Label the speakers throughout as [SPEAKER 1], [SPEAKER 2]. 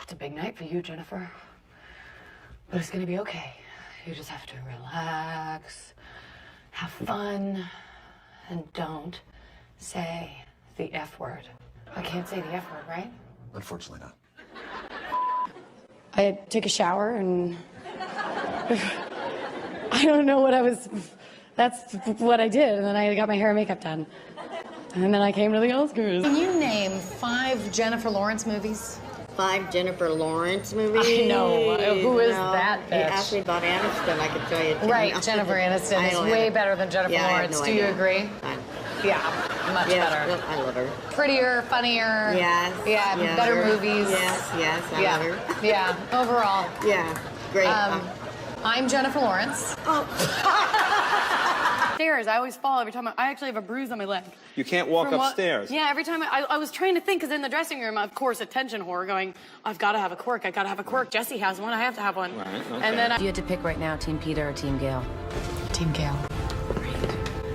[SPEAKER 1] It's a big night for you, Jennifer. But it's gonna be okay. You just have to relax, have fun, and don't say the F word. I can't say the F word, right?
[SPEAKER 2] Unfortunately not.
[SPEAKER 1] I took a shower and I don't know what that's what I did. And then I got my hair and makeup done. And then I came to the Oscars.
[SPEAKER 3] Can you name 5 Jennifer Lawrence movies?
[SPEAKER 4] 5 Jennifer Lawrence movies?
[SPEAKER 1] I know. Who is that bitch?
[SPEAKER 4] You asked me about Aniston, I could tell you.
[SPEAKER 3] Right, Jennifer Aniston is way better than Jennifer Lawrence. Do you agree? Yeah, much better.
[SPEAKER 4] I love her.
[SPEAKER 3] Prettier, funnier.
[SPEAKER 4] Yes.
[SPEAKER 3] Yeah, better movies.
[SPEAKER 4] Yes, I love her.
[SPEAKER 3] Yeah, overall.
[SPEAKER 4] Yeah, great.
[SPEAKER 3] I'm Jennifer Lawrence.
[SPEAKER 1] Stairs. I always fall every time. I actually have a bruise on my leg.
[SPEAKER 5] You can't walk upstairs.
[SPEAKER 1] Yeah, every time I was trying to think, because in the dressing room, of course, attention whore going, I've got to have a quirk. I got to have a quirk. Jesse has one. I have to have one.
[SPEAKER 5] Right, okay.
[SPEAKER 1] And then
[SPEAKER 6] If you had to pick right now, Team Peter or Team Gail?
[SPEAKER 3] Team Gail.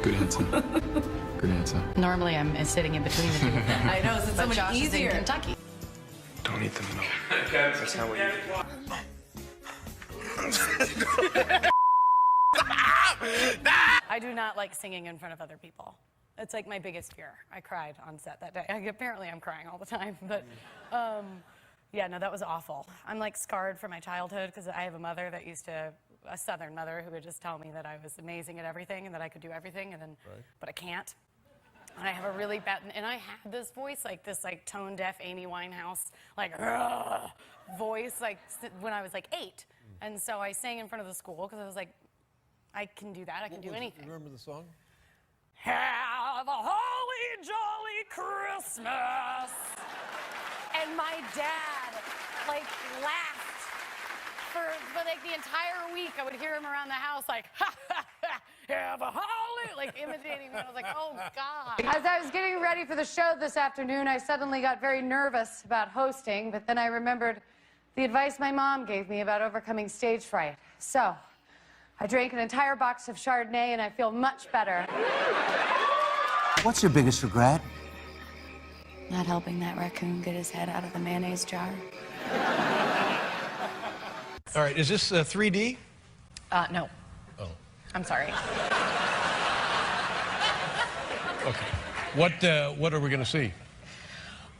[SPEAKER 2] Good answer. Good answer.
[SPEAKER 3] Normally, I'm sitting in between the two.
[SPEAKER 6] I know, it's so much
[SPEAKER 3] Josh
[SPEAKER 6] easier.
[SPEAKER 3] is in Kentucky.
[SPEAKER 2] Don't eat the milk. That's not what you
[SPEAKER 1] I do not like singing in front of other people. It's like my biggest fear. I cried on set that day. Apparently, I'm crying all the time, but yeah, no, that was awful. I'm like scarred from my childhood because I have a mother that a Southern mother who would just tell me that I was amazing at everything and that I could do everything, and then, but I can't. And I have a really bad, and I had this voice, like this like tone deaf Amy Winehouse, like voice, like when I was like 8. And so I sang in front of the school because I was like, I can do that, I can do anything.
[SPEAKER 7] Remember the song?
[SPEAKER 1] Have a holly jolly Christmas. And my dad, like, laughed for like the entire week. I would hear him around the house, like, ha, ha, ha, have a holly, like imitating me. I was like, oh, God. As I was getting ready for the show this afternoon, I suddenly got very nervous about hosting, but then I remembered the advice my mom gave me about overcoming stage fright. So I drank an entire box of Chardonnay, and I feel much better.
[SPEAKER 8] What's your biggest regret?
[SPEAKER 6] Not helping that raccoon get his head out of the mayonnaise jar.
[SPEAKER 7] All right, is this 3D?
[SPEAKER 3] No.
[SPEAKER 7] Oh.
[SPEAKER 3] I'm sorry.
[SPEAKER 7] Okay. What are we going to see?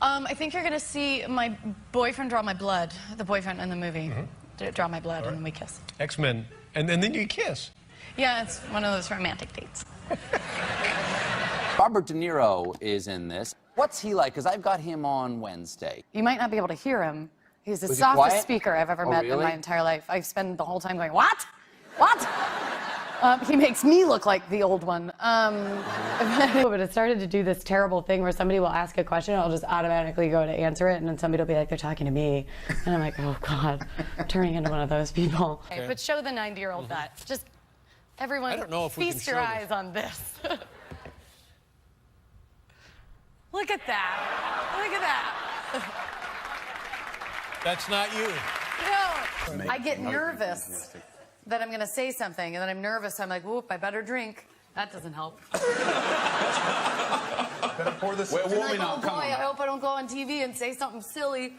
[SPEAKER 3] I think you're going to see my boyfriend draw my blood, the boyfriend in the movie. Draw my blood, and then we kiss.
[SPEAKER 7] X-Men. And then you kiss.
[SPEAKER 3] Yeah, it's one of those romantic dates.
[SPEAKER 8] Robert De Niro is in this. What's he like? Because I've got him on Wednesday.
[SPEAKER 1] You might not be able to hear him. He's the
[SPEAKER 8] Was he
[SPEAKER 1] softest
[SPEAKER 8] quiet?
[SPEAKER 1] speaker I've ever
[SPEAKER 8] Oh,
[SPEAKER 1] met
[SPEAKER 8] really?
[SPEAKER 1] in my entire life. I spend the whole time going, what? What? He makes me look like the old one. But it started to do this terrible thing where somebody will ask a question, I'll just automatically go to answer it, and then somebody will be like, they're talking to me. And I'm like, oh, God, I'm turning into one of those people. Okay. But show the 90-year-old that. Just, everyone,
[SPEAKER 7] I don't know if we can
[SPEAKER 1] feast your
[SPEAKER 7] show
[SPEAKER 1] eyes on this. Look at that. Look at that.
[SPEAKER 7] That's not you.
[SPEAKER 1] No, I get nervous that I'm going to say something, and then I'm nervous. I'm like, whoop, I better drink. That doesn't help.
[SPEAKER 2] Better pour this.
[SPEAKER 5] We're warming
[SPEAKER 1] Like,
[SPEAKER 5] up.
[SPEAKER 1] oh boy, I hope I don't go on TV and say something silly.